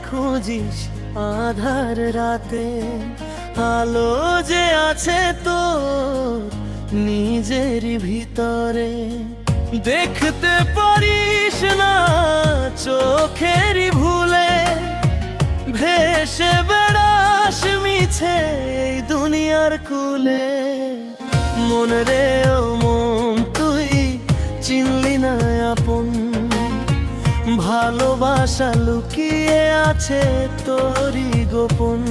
খুঁজিস আধার রাতে, আলো যে আছে তোর নিজেরই ভিতরে। দেখতে পারিস না চোখেরই ভুলে, ভেসে বেড়াস মিছে এই দুনিয়ার কুলে। মন রে ও মন, তুই চিনলি না আপন, ভালোবাসা লুকিয়ে আছে তোরই গোপন।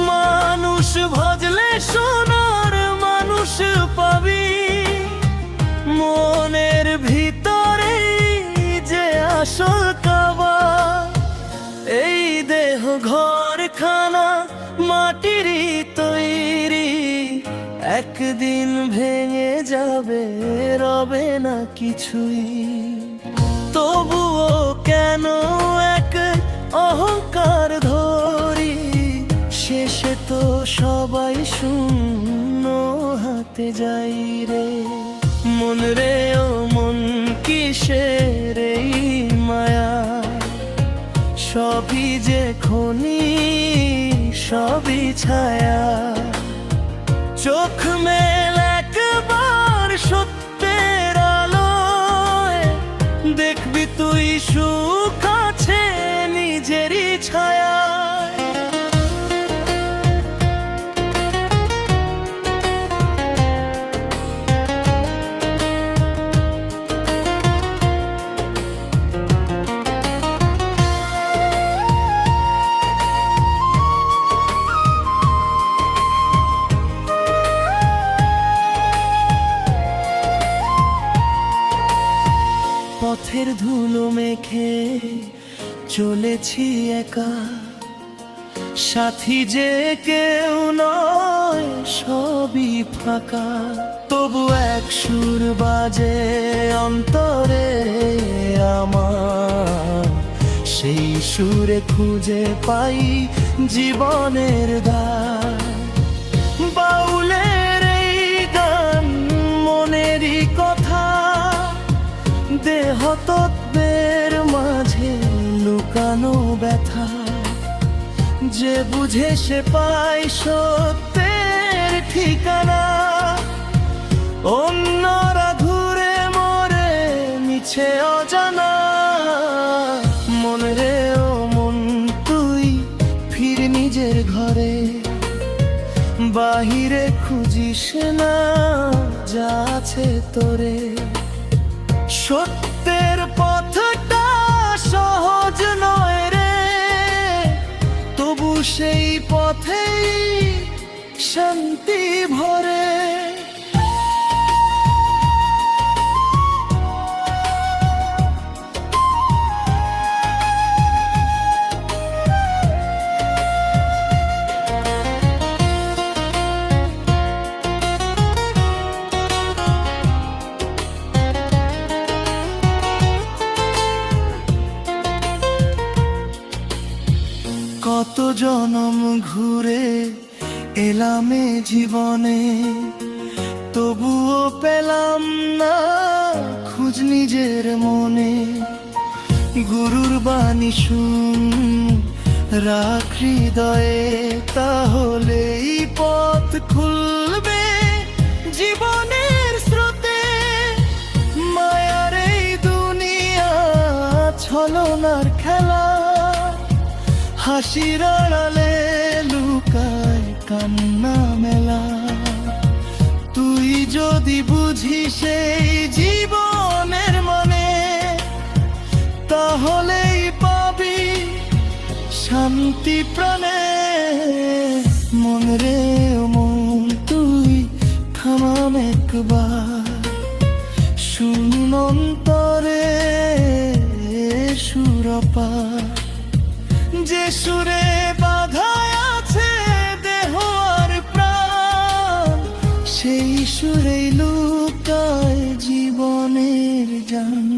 মানুষ ভজলে সোনার মানুষ পাবি, মনের ভিতরে যে আসল কাবা। এই দেহ ঘরখানা মাটিরই তৈরি, একদিন ভেঙে যাবে, রবে না কিছুই। তবুও কেন এক অহংকার ধরি, শেষে তো সবাই শূন্য হাতে যাই রে। মন রে ও মন, কিসের এই মায়া, সবই যে খনি সবই ছায়া। চোখ মেল একবার সত্যের আলোয়, দেখবি তুই সুখ আছে নিজেরই ছায়া। পথের ধুলো মেখে চলেছি একা, সাথী যে কেউ নয় সবই ফাঁকা। তবু এক সুর বাজে অন্তরে আমার, সেই সুরে খুঁজে পাই জীবনের দ্বার। বাউলের এই গান মনেরই কথা, দেহ তত্ত্বের মাঝে লুকানো ব্যথা। যে বুঝে সে পায় সত্যের ঠিকানা, অন্যরা ঘুরে মরে মিছে অজানা। মন রে ও মন, তুই ফির নিজের ঘরে, বাহিরে খুঁজিস না যা আছে তোরে। সত্যের পথটা সহজ নয় রে, তবু সেই পথেই শান্তি ভরে। কত জনম ঘুরে এলাম এ জীবনে, তবুও পেলাম না খোঁজ নিজের মনে। গুরুর বাণী শুন রাখ হৃদয়ে, তাহলেই পথ খুলবে জীবনের স্রোতে। মায়ার এই দুনিয়া ছলনার খেলা, হাসির আড়ালে লুকায় কান্না মেলা। তুই যদি বুঝিস এই জীবনের মানে, তাহলেই পাবি শান্তি প্রাণে। মন রে মন, তুই থামাম একবার, শুন অন্তরে সুরপা। যে সুরে বাঁধা আছে দেহ এটাই জীবনের জান।